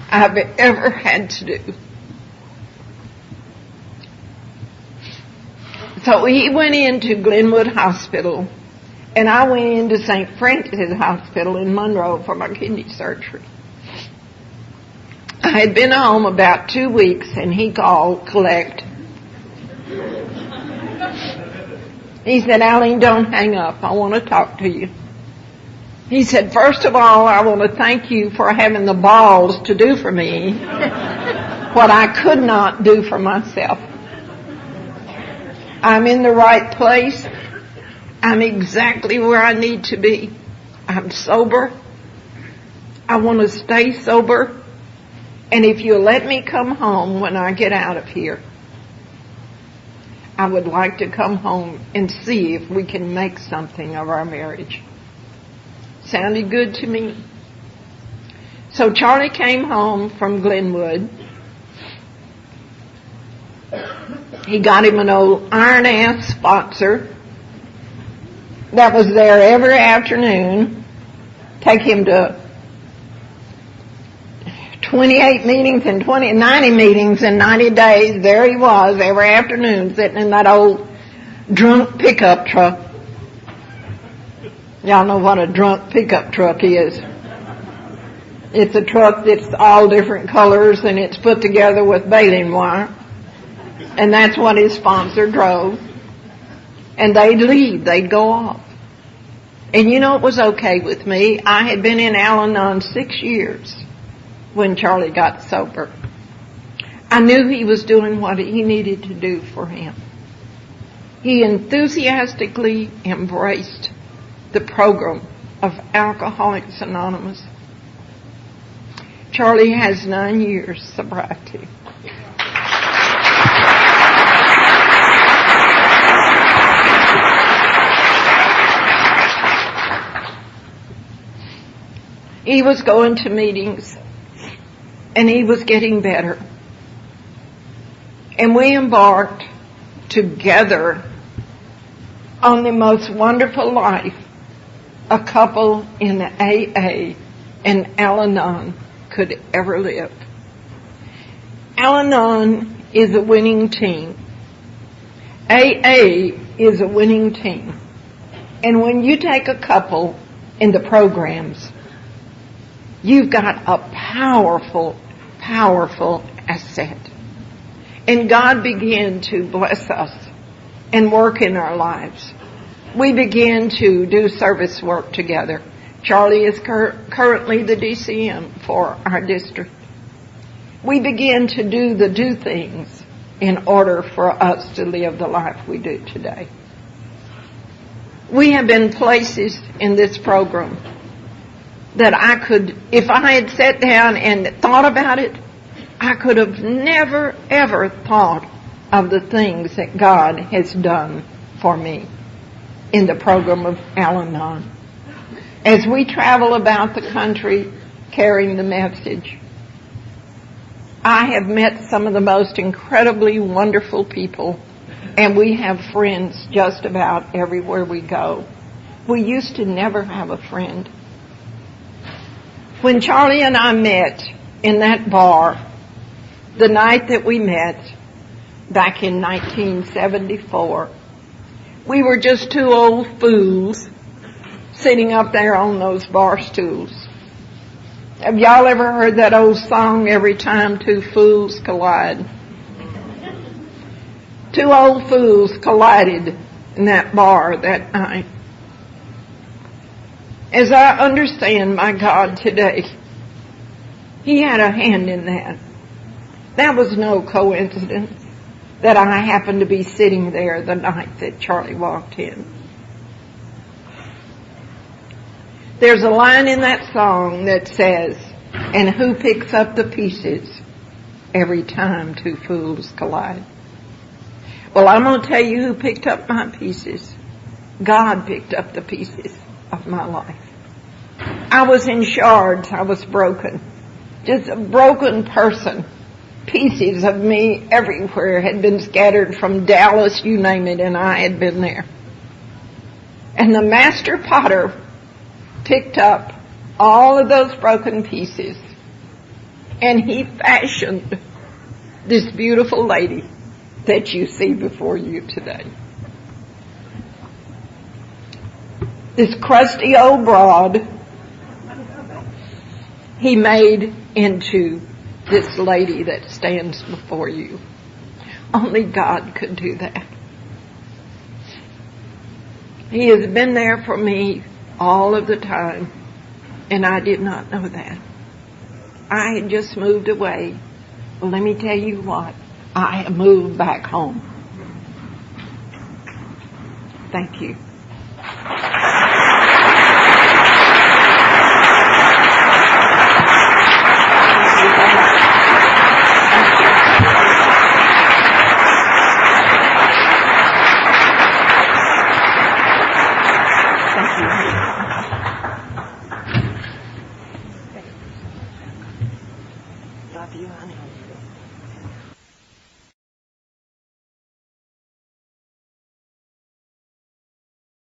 I've ever had to do. So he went into Glenwood Hospital, and I went into St. Francis Hospital in Monroe for my kidney surgery. I had been home about 2 weeks, and he called collect. He said, "Aileen, don't hang up. I want to talk to you." He said, "First of all, I want to thank you for having the balls to do for me what I could not do for myself. I'm in the right place. I'm exactly where I need to be. I'm sober. I want to stay sober. And if you'll let me come home when I get out of here, I would like to come home and see if we can make something of our marriage." Sounded good to me. So Charlie came home from Glenwood. He got him an old iron-ass sponsor that was there every afternoon, take him to 28 meetings and 90 meetings in 90 days. There he was every afternoon sitting in that old drunk pickup truck. Y'all know what a drunk pickup truck is. It's a truck that's all different colors and it's put together with baling wire. And that's what his sponsor drove. And they'd leave, they'd go off. And you know, it was okay with me. I had been in Al-Anon 6 years when Charlie got sober. I knew he was doing what he needed to do for him. He enthusiastically embraced the program of Alcoholics Anonymous. Charlie has 9 years sobriety. He was going to meetings, and he was getting better. And we embarked together on the most wonderful life a couple in AA and Alanon could ever live. Alanon is a winning team. AA is a winning team. And when you take a couple in the programs, you've got a powerful, powerful asset. And God began to bless us and work in our lives. We began to do service work together. Charlie is currently the DCM for our district. We began to do things in order for us to live the life we do today. We have been places in this program that I could, if I had sat down and thought about it, I could have never, ever thought of the things that God has done for me in the program of Al-Anon. As we travel about the country carrying the message, I have met some of the most incredibly wonderful people, and we have friends just about everywhere we go. We used to never have a friend. When Charlie and I met in that bar, the night that we met back in 1974, we were just two old fools sitting up there on those bar stools. Have y'all ever heard that old song, "Every Time Two Fools Collide"? Two old fools collided in that bar that night. As I understand my God today, He had a hand in that. That was no coincidence. that I happened to be sitting there the night that Charlie walked in. There's a line in that song that says, "And who picks up the pieces every time two fools collide?" Well, I'm going to tell you who picked up my pieces. God picked up the pieces of my life. I was in shards. I was broken. Just a broken person. Pieces of me everywhere had been scattered from Dallas, you name it, and I had been there. And the master potter picked up all of those broken pieces, and he fashioned this beautiful lady that you see before you today. This crusty old broad, he made into this lady that stands before you. Only God could do that. He has been there for me all of the time, and I did not know that. I had just moved away. Well, let me tell you what. I have moved back home. Thank you. Love you, honey.